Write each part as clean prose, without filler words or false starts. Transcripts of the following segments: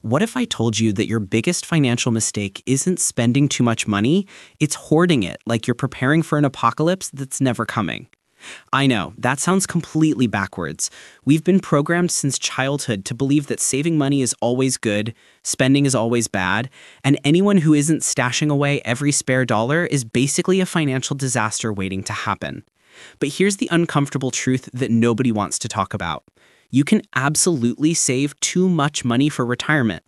What if I told you that your biggest financial mistake isn't spending too much money, it's hoarding it like you're preparing for an apocalypse that's never coming? I know, that sounds completely backwards. We've been programmed since childhood to believe that saving money is always good, spending is always bad, and anyone who isn't stashing away every spare dollar is basically a financial disaster waiting to happen. But here's the uncomfortable truth that nobody wants to talk about. You can absolutely save too much money for retirement.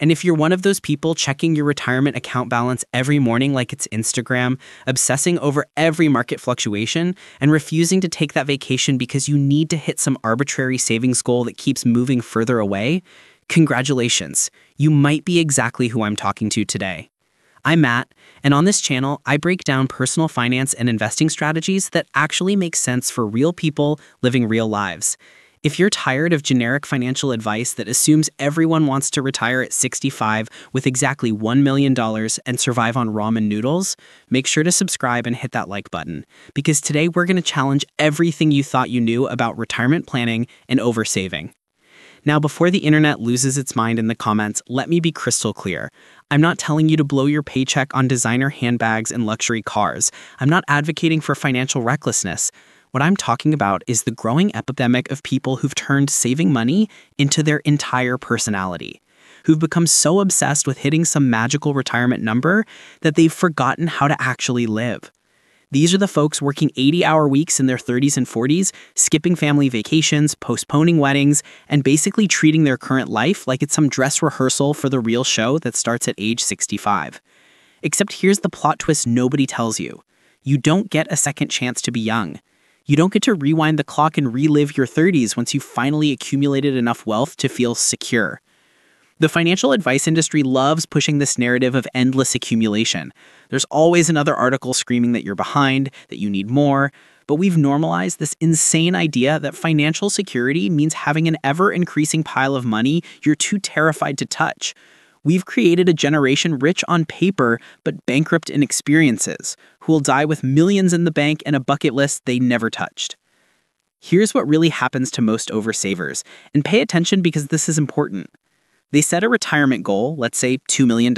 And if you're one of those people checking your retirement account balance every morning like it's Instagram, obsessing over every market fluctuation, and refusing to take that vacation because you need to hit some arbitrary savings goal that keeps moving further away, congratulations, you might be exactly who I'm talking to today. I'm Matt, and on this channel, I break down personal finance and investing strategies that actually make sense for real people living real lives. If you're tired of generic financial advice that assumes everyone wants to retire at 65 with exactly $1 million and survive on ramen noodles, make sure to subscribe and hit that like button, because today we're going to challenge everything you thought you knew about retirement planning and oversaving. Now, before the internet loses its mind in the comments, let me be crystal clear. I'm not telling you to blow your paycheck on designer handbags and luxury cars. I'm not advocating for financial recklessness. What I'm talking about is the growing epidemic of people who've turned saving money into their entire personality, who've become so obsessed with hitting some magical retirement number that they've forgotten how to actually live. These are the folks working 80-hour weeks in their 30s and 40s, skipping family vacations, postponing weddings, and basically treating their current life like it's some dress rehearsal for the real show that starts at age 65. Except here's the plot twist nobody tells you. You don't get a second chance to be young. You don't get to rewind the clock and relive your 30s once you've finally accumulated enough wealth to feel secure. The financial advice industry loves pushing this narrative of endless accumulation. There's always another article screaming that you're behind, that you need more, but we've normalized this insane idea that financial security means having an ever-increasing pile of money you're too terrified to touch. We've created a generation rich on paper but bankrupt in experiences, who will die with millions in the bank and a bucket list they never touched. Here's what really happens to most oversavers, and pay attention because this is important. They set a retirement goal, let's say $2 million.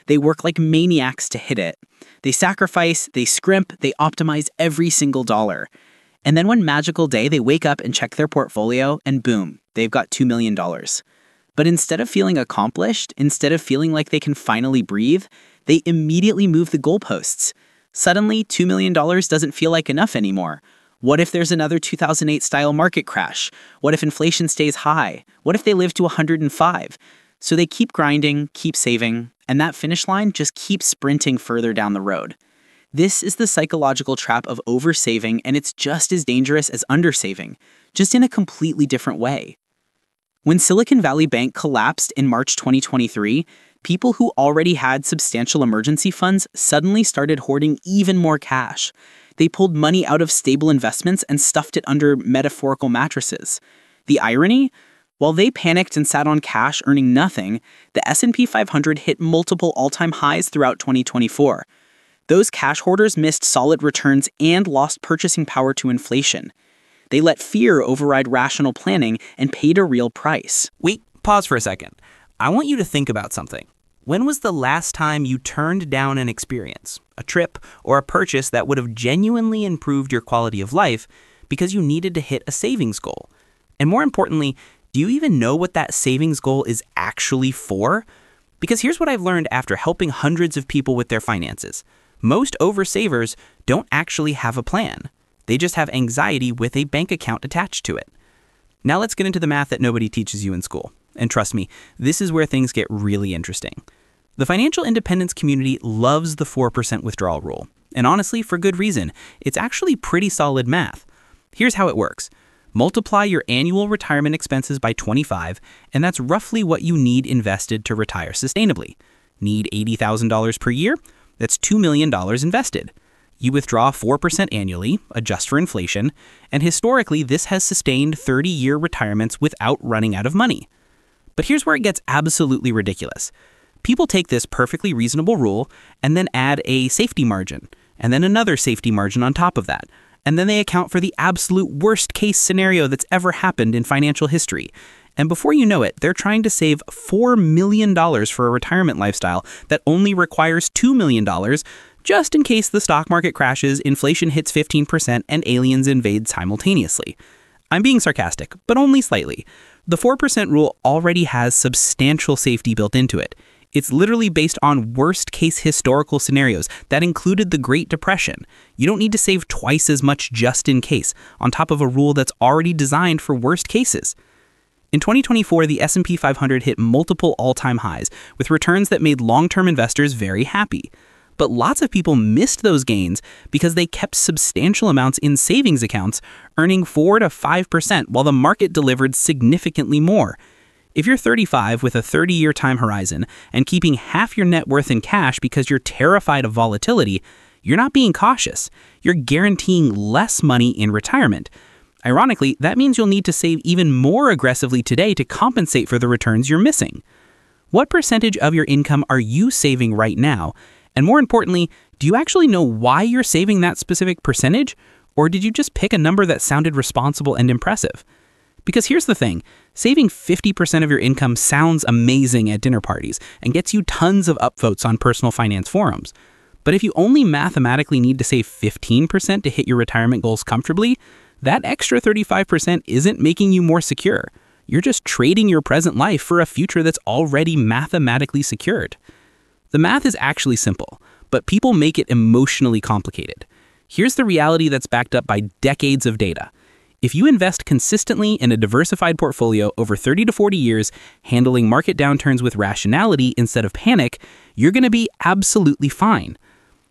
They work like maniacs to hit it. They sacrifice, they scrimp, they optimize every single dollar. And then one magical day, they wake up and check their portfolio, and boom, they've got $2 million. But instead of feeling accomplished, instead of feeling like they can finally breathe, they immediately move the goalposts. Suddenly, $2 million doesn't feel like enough anymore. What if there's another 2008-style market crash? What if inflation stays high? What if they live to 105? So they keep grinding, keep saving, and that finish line just keeps sprinting further down the road. This is the psychological trap of oversaving, and it's just as dangerous as undersaving, just in a completely different way. When Silicon Valley Bank collapsed in March 2023, people who already had substantial emergency funds suddenly started hoarding even more cash. They pulled money out of stable investments and stuffed it under metaphorical mattresses. The irony? While they panicked and sat on cash earning nothing, the S&P 500 hit multiple all-time highs throughout 2024. Those cash hoarders missed solid returns and lost purchasing power to inflation. They let fear override rational planning and paid a real price. Wait, pause for a second. I want you to think about something. When was the last time you turned down an experience, a trip, or a purchase that would have genuinely improved your quality of life because you needed to hit a savings goal? And more importantly, do you even know what that savings goal is actually for? Because here's what I've learned after helping hundreds of people with their finances. Most oversavers don't actually have a plan. They just have anxiety with a bank account attached to it. Now let's get into the math that nobody teaches you in school. And trust me, this is where things get really interesting. The financial independence community loves the 4% withdrawal rule. And honestly, for good reason. It's actually pretty solid math. Here's how it works. Multiply your annual retirement expenses by 25, and that's roughly what you need invested to retire sustainably. Need $80,000 per year? That's $2 million invested. You withdraw 4% annually, adjust for inflation, and historically this has sustained 30-year retirements without running out of money. But here's where it gets absolutely ridiculous. People take this perfectly reasonable rule and then add a safety margin, and then another safety margin on top of that. And then they account for the absolute worst case scenario that's ever happened in financial history. And before you know it, they're trying to save $4 million for a retirement lifestyle that only requires $2 million just in case the stock market crashes, inflation hits 15%, and aliens invade simultaneously. I'm being sarcastic, but only slightly. The 4% rule already has substantial safety built into it. It's literally based on worst-case historical scenarios that included the Great Depression. You don't need to save twice as much just in case, on top of a rule that's already designed for worst cases. In 2024, the S&P 500 hit multiple all-time highs, with returns that made long-term investors very happy. But lots of people missed those gains because they kept substantial amounts in savings accounts, earning 4 to 5% while the market delivered significantly more. If you're 35 with a 30-year time horizon and keeping half your net worth in cash because you're terrified of volatility, you're not being cautious. You're guaranteeing less money in retirement. Ironically, that means you'll need to save even more aggressively today to compensate for the returns you're missing. What percentage of your income are you saving right now? And more importantly, do you actually know why you're saving that specific percentage? Or did you just pick a number that sounded responsible and impressive? Because here's the thing, saving 50% of your income sounds amazing at dinner parties and gets you tons of upvotes on personal finance forums. But if you only mathematically need to save 15% to hit your retirement goals comfortably, that extra 35% isn't making you more secure. You're just trading your present life for a future that's already mathematically secured. The math is actually simple, but people make it emotionally complicated. Here's the reality that's backed up by decades of data. If you invest consistently in a diversified portfolio over 30 to 40 years, handling market downturns with rationality instead of panic, you're going to be absolutely fine.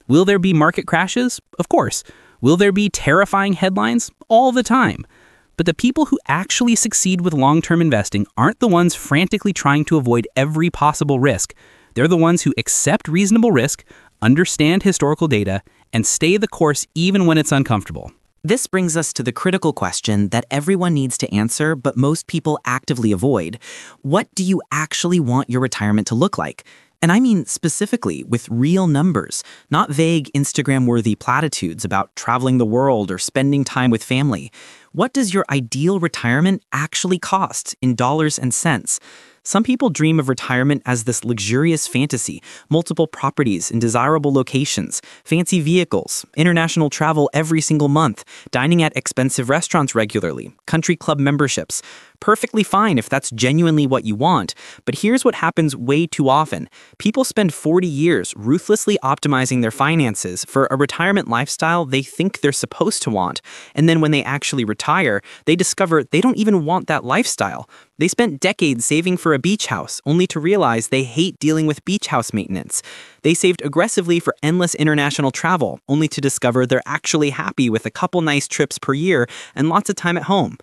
Will there be market crashes? Of course. Will there be terrifying headlines? All the time. But the people who actually succeed with long-term investing aren't the ones frantically trying to avoid every possible risk. They're the ones who accept reasonable risk, understand historical data, and stay the course even when it's uncomfortable. This brings us to the critical question that everyone needs to answer, but most people actively avoid. What do you actually want your retirement to look like? And I mean specifically with real numbers, not vague Instagram-worthy platitudes about traveling the world or spending time with family. What does your ideal retirement actually cost in dollars and cents? Some people dream of retirement as this luxurious fantasy, multiple properties in desirable locations, fancy vehicles, international travel every single month, dining at expensive restaurants regularly, country club memberships. Perfectly fine if that's genuinely what you want, but here's what happens way too often. People spend 40 years ruthlessly optimizing their finances for a retirement lifestyle they think they're supposed to want, and then when they actually retire, they discover they don't even want that lifestyle. They spent decades saving for a beach house, only to realize they hate dealing with beach house maintenance. They saved aggressively for endless international travel, only to discover they're actually happy with a couple nice trips per year and lots of time at home.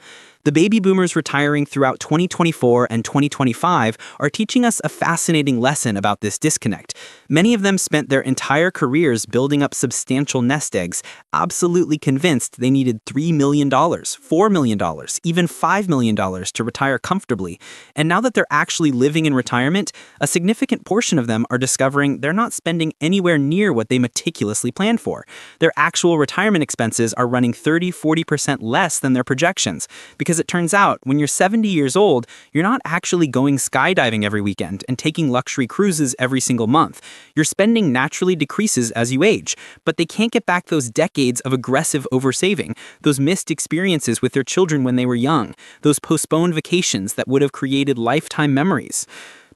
The baby boomers retiring throughout 2024 and 2025 are teaching us a fascinating lesson about this disconnect. Many of them spent their entire careers building up substantial nest eggs, absolutely convinced they needed $3 million, $4 million, even $5 million to retire comfortably. And now that they're actually living in retirement, a significant portion of them are discovering they're not spending anywhere near what they meticulously planned for. Their actual retirement expenses are running 30-40% less than their projections. Because it turns out, when you're 70 years old, you're not actually going skydiving every weekend and taking luxury cruises every single month. Your spending naturally decreases as you age, but they can't get back those decades of aggressive oversaving, those missed experiences with their children when they were young, those postponed vacations that would have created lifetime memories.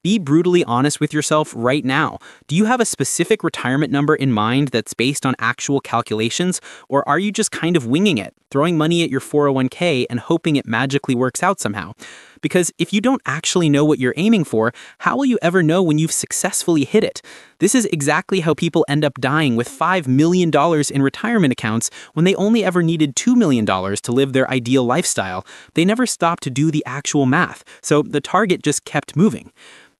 Be brutally honest with yourself right now. Do you have a specific retirement number in mind that's based on actual calculations, or are you just kind of winging it, throwing money at your 401k and hoping it magically works out somehow? Because if you don't actually know what you're aiming for, how will you ever know when you've successfully hit it? This is exactly how people end up dying with $5 million in retirement accounts when they only ever needed $2 million to live their ideal lifestyle. They never stopped to do the actual math, so the target just kept moving.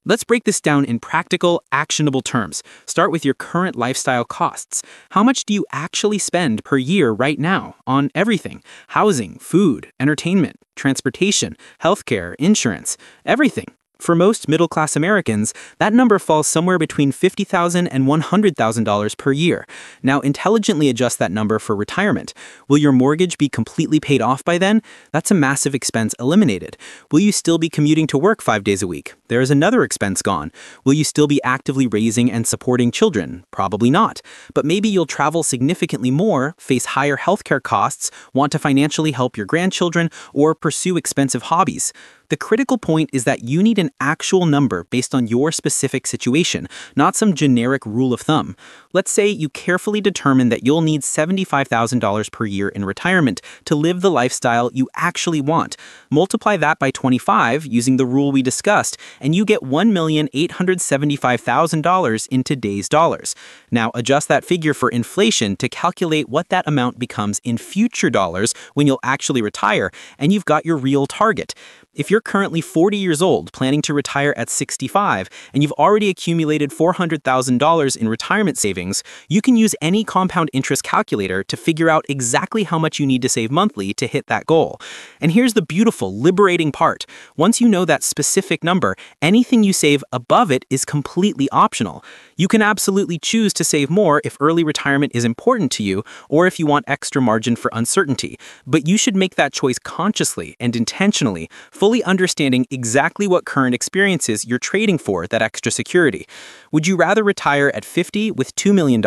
Let's break this down in practical, actionable terms. Start with your current lifestyle costs. How much do you actually spend per year right now on everything? Housing, food, entertainment, transportation, healthcare, insurance, everything. For most middle-class Americans, that number falls somewhere between $50,000 and $100,000 per year. Now, intelligently adjust that number for retirement. Will your mortgage be completely paid off by then? That's a massive expense eliminated. Will you still be commuting to work 5 days a week? There is another expense gone. Will you still be actively raising and supporting children? Probably not. But maybe you'll travel significantly more, face higher healthcare costs, want to financially help your grandchildren, or pursue expensive hobbies. The critical point is that you need an actual number based on your specific situation, not some generic rule of thumb. Let's say you carefully determine that you'll need $75,000 per year in retirement to live the lifestyle you actually want. Multiply that by 25 using the rule we discussed, and you get $1,875,000 in today's dollars. Now adjust that figure for inflation to calculate what that amount becomes in future dollars when you'll actually retire, and you've got your real target. If you're currently 40 years old, planning to retire at 65, and you've already accumulated $400,000 in retirement savings, you can use any compound interest calculator to figure out exactly how much you need to save monthly to hit that goal. And here's the beautiful, liberating part. Once you know that specific number, anything you save above it is completely optional. You can absolutely choose to save more if early retirement is important to you, or if you want extra margin for uncertainty. But you should make that choice consciously and intentionally, fully understanding exactly what current experiences you're trading for that extra security. Would you rather retire at 50 with $2 million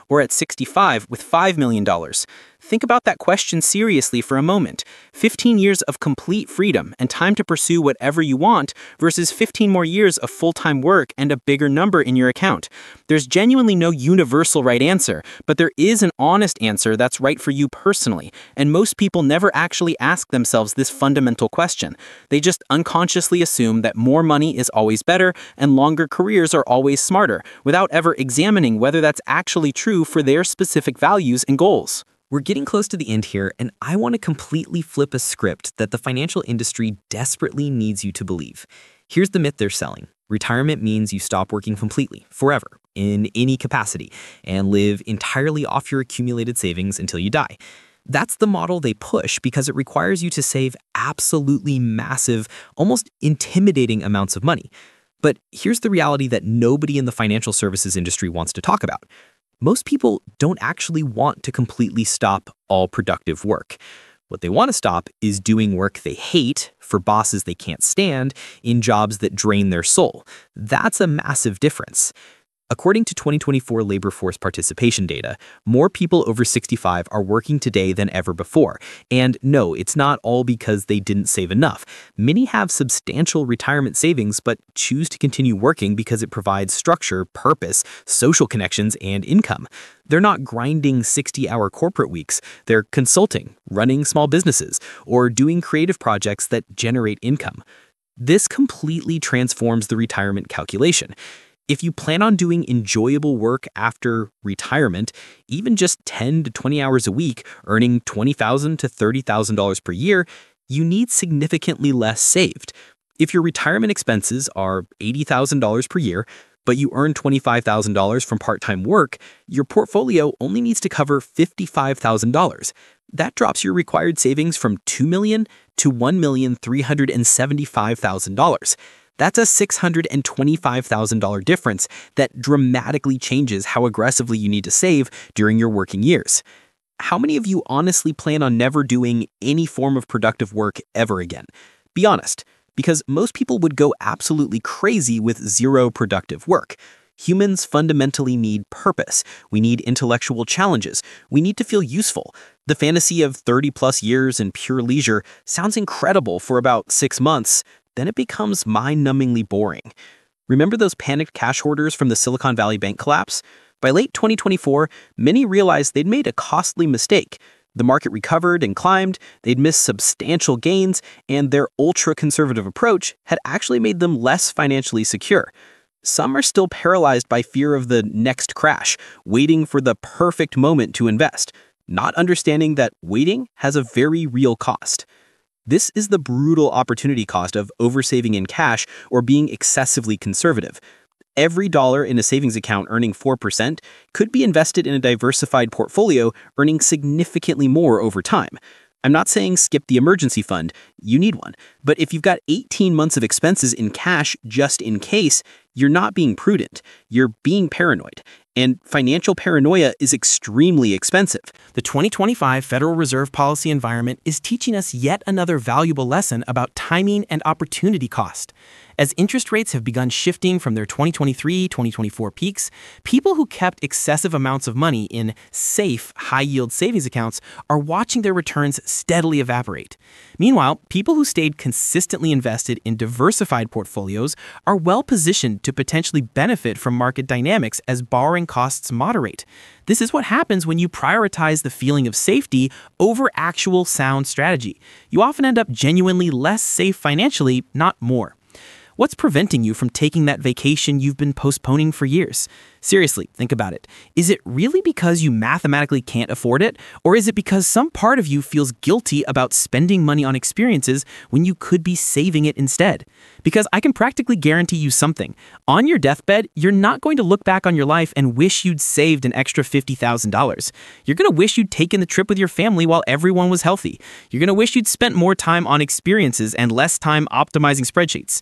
or at 65 with $5 million? Think about that question seriously for a moment. 15 years of complete freedom and time to pursue whatever you want versus 15 more years of full-time work and a bigger number in your account. There's genuinely no universal right answer, but there is an honest answer that's right for you personally, and most people never actually ask themselves this fundamental question. They just unconsciously assume that more money is always better and longer careers are always smarter, without ever examining whether that's actually true for their specific values and goals. We're getting close to the end here, and I want to completely flip a script that the financial industry desperately needs you to believe. Here's the myth they're selling. Retirement means you stop working completely, forever, in any capacity, and live entirely off your accumulated savings until you die. That's the model they push because it requires you to save absolutely massive, almost intimidating amounts of money. But here's the reality that nobody in the financial services industry wants to talk about. Most people don't actually want to completely stop all productive work. What they want to stop is doing work they hate for bosses they can't stand in jobs that drain their soul. That's a massive difference. According to 2024 labor force participation data, more people over 65 are working today than ever before. And no, it's not all because they didn't save enough. Many have substantial retirement savings but choose to continue working because it provides structure, purpose, social connections, and income. They're not grinding 60-hour corporate weeks. They're consulting, running small businesses, or doing creative projects that generate income. This completely transforms the retirement calculation. If you plan on doing enjoyable work after retirement, even just 10 to 20 hours a week, earning $20,000 to $30,000 per year, you need significantly less saved. If your retirement expenses are $80,000 per year, but you earn $25,000 from part-time work, your portfolio only needs to cover $55,000. That drops your required savings from $2 million to $1,375,000. That's a $625,000 difference that dramatically changes how aggressively you need to save during your working years. How many of you honestly plan on never doing any form of productive work ever again? Be honest, because most people would go absolutely crazy with zero productive work. Humans fundamentally need purpose. We need intellectual challenges. We need to feel useful. The fantasy of 30-plus years in pure leisure sounds incredible for about 6 months. Then it becomes mind-numbingly boring. Remember those panicked cash hoarders from the Silicon Valley Bank collapse? By late 2024, many realized they'd made a costly mistake. The market recovered and climbed, they'd missed substantial gains, and their ultra-conservative approach had actually made them less financially secure. Some are still paralyzed by fear of the next crash, waiting for the perfect moment to invest, not understanding that waiting has a very real cost. This is the brutal opportunity cost of oversaving in cash or being excessively conservative. Every dollar in a savings account earning 4% could be invested in a diversified portfolio earning significantly more over time. I'm not saying skip the emergency fund. You need one. But if you've got 18 months of expenses in cash just in case, you're not being prudent. You're being paranoid. And financial paranoia is extremely expensive. The 2025 Federal Reserve policy environment is teaching us yet another valuable lesson about timing and opportunity cost. As interest rates have begun shifting from their 2023-2024 peaks, people who kept excessive amounts of money in safe, high-yield savings accounts are watching their returns steadily evaporate. Meanwhile, people who stayed consistently invested in diversified portfolios are well-positioned to potentially benefit from market dynamics as borrowing costs moderate. This is what happens when you prioritize the feeling of safety over actual sound strategy. You often end up genuinely less safe financially, not more. What's preventing you from taking that vacation you've been postponing for years? Seriously, think about it. Is it really because you mathematically can't afford it? Or is it because some part of you feels guilty about spending money on experiences when you could be saving it instead? Because I can practically guarantee you something. On your deathbed, you're not going to look back on your life and wish you'd saved an extra $50,000. You're going to wish you'd taken the trip with your family while everyone was healthy. You're going to wish you'd spent more time on experiences and less time optimizing spreadsheets.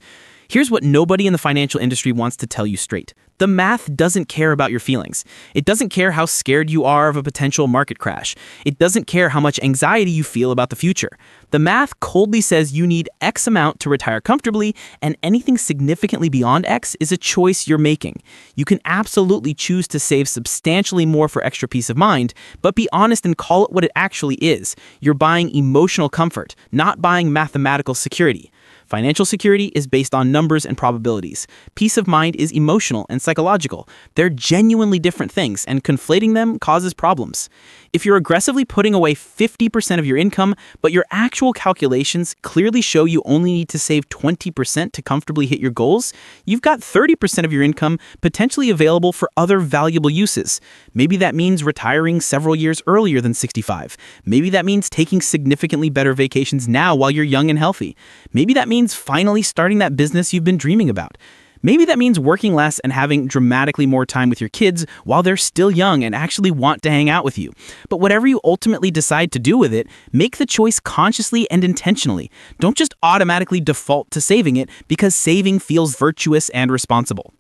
Here's what nobody in the financial industry wants to tell you straight. The math doesn't care about your feelings. It doesn't care how scared you are of a potential market crash. It doesn't care how much anxiety you feel about the future. The math coldly says you need X amount to retire comfortably, and anything significantly beyond X is a choice you're making. You can absolutely choose to save substantially more for extra peace of mind, but be honest and call it what it actually is. You're buying emotional comfort, not buying mathematical security. Financial security is based on numbers and probabilities. Peace of mind is emotional and psychological. They're genuinely different things, and conflating them causes problems. If you're aggressively putting away 50% of your income, but your actual calculations clearly show you only need to save 20% to comfortably hit your goals, you've got 30% of your income potentially available for other valuable uses. Maybe that means retiring several years earlier than 65. Maybe that means taking significantly better vacations now while you're young and healthy. Maybe that means finally starting that business you've been dreaming about. Maybe that means working less and having dramatically more time with your kids while they're still young and actually want to hang out with you. But whatever you ultimately decide to do with it, make the choice consciously and intentionally. Don't just automatically default to saving it because saving feels virtuous and responsible.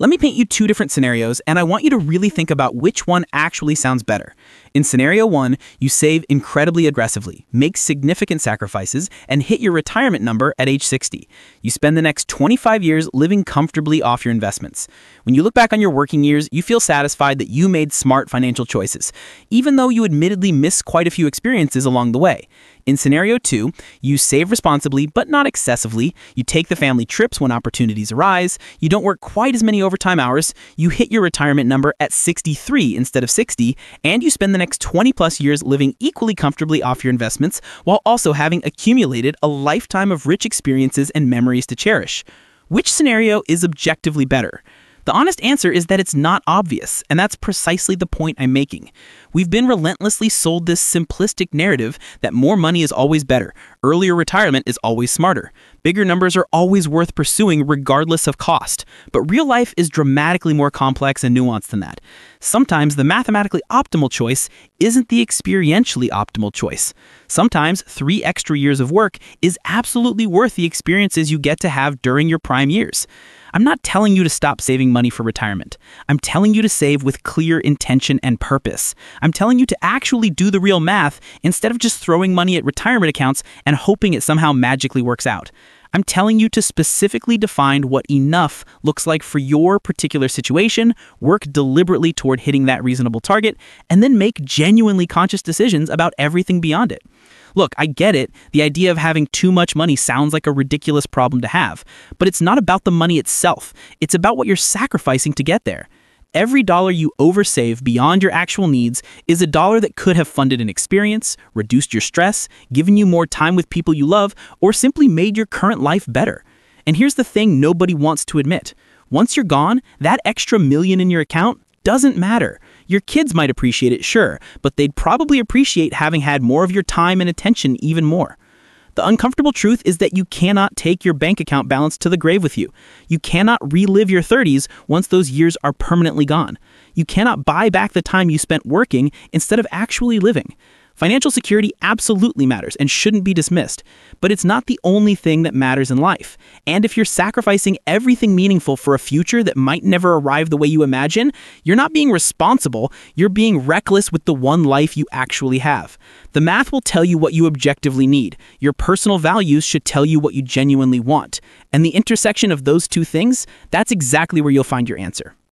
Let me paint you two different scenarios, and I want you to really think about which one actually sounds better. In scenario 1, you save incredibly aggressively, make significant sacrifices, and hit your retirement number at age 60. You spend the next 25 years living comfortably off your investments. When you look back on your working years, you feel satisfied that you made smart financial choices, even though you admittedly miss quite a few experiences along the way. In scenario 2, you save responsibly, but not excessively. You take the family trips when opportunities arise. You don't work quite as many overtime hours. You hit your retirement number at 63 instead of 60, and you spend the next 20 plus years living equally comfortably off your investments while also having accumulated a lifetime of rich experiences and memories to cherish. Which scenario is objectively better? The honest answer is that it's not obvious, and that's precisely the point I'm making. We've been relentlessly sold this simplistic narrative that more money is always better, earlier retirement is always smarter, bigger numbers are always worth pursuing regardless of cost. But real life is dramatically more complex and nuanced than that. Sometimes the mathematically optimal choice isn't the experientially optimal choice. Sometimes 3 extra years of work is absolutely worth the experiences you get to have during your prime years. I'm not telling you to stop saving money for retirement. I'm telling you to save with clear intention and purpose. I'm telling you to actually do the real math instead of just throwing money at retirement accounts and hoping it somehow magically works out. I'm telling you to specifically define what enough looks like for your particular situation, work deliberately toward hitting that reasonable target, and then make genuinely conscious decisions about everything beyond it. Look, I get it. The idea of having too much money sounds like a ridiculous problem to have, but it's not about the money itself. It's about what you're sacrificing to get there. Every dollar you oversave beyond your actual needs is a dollar that could have funded an experience, reduced your stress, given you more time with people you love, or simply made your current life better. And here's the thing nobody wants to admit. Once you're gone, that extra million in your account doesn't matter. Your kids might appreciate it, sure, but they'd probably appreciate having had more of your time and attention even more. The uncomfortable truth is that you cannot take your bank account balance to the grave with you. You cannot relive your 30s once those years are permanently gone. You cannot buy back the time you spent working instead of actually living. Financial security absolutely matters and shouldn't be dismissed, but it's not the only thing that matters in life. And if you're sacrificing everything meaningful for a future that might never arrive the way you imagine, you're not being responsible, you're being reckless with the one life you actually have. The math will tell you what you objectively need. Your personal values should tell you what you genuinely want. And the intersection of those two things, that's exactly where you'll find your answer.